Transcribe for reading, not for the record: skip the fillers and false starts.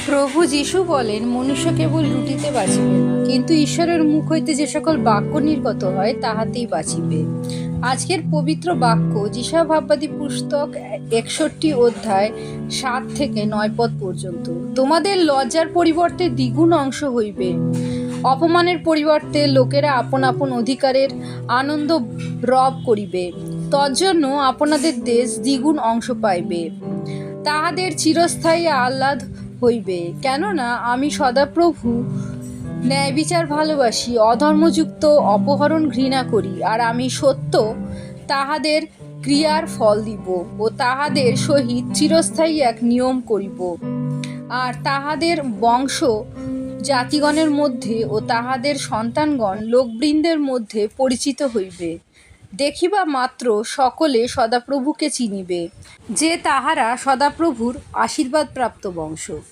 প্রভু যীশু বলেন, মনুষ্য কেবল রুটিতে বাঁচিবে না, কিন্তু ঈশ্বরের মুখ হইতে যে সকল বাক্য নির্গত হয় তাহাতেই বাঁচিবে। আজকের পবিত্র বাক্য যিশা ভাববাদী পুস্তক 61 অধ্যায় 7 থেকে 9 পদ পর্যন্ত। তোমাদের লজ্জার পরিবর্তে দ্বিগুণ অংশ হইবে, অপমানের পরিবর্তে লোকেরা আপন আপন অধিকারের আনন্দ রব করিবে। তজ্জন্য আপনাদের দেশ দ্বিগুণ অংশ পাইবে, তাহাদের চিরস্থায়ী আহ্লাদ হইবে। কেননা আমি সদাপ্রভু ন্যায় বিচার ভালোবাসি, অধর্মযুক্ত অপহরণ ঘৃণা করি। আর আমি সত্য তাহাদের ক্রিয়ার ফল দিব ও তাহাদের সহিত চিরস্থায়ী এক নিয়ম করিব। আর তাহাদের বংশ জাতিগণের মধ্যে ও তাহাদের সন্তানগণ লোকবৃন্দের মধ্যে পরিচিত হইবে। দেখিবা মাত্র সকলে সদাপ্রভুকে চিনিবে যে তাহারা সদাপ্রভুর আশীর্বাদপ্রাপ্ত বংশ।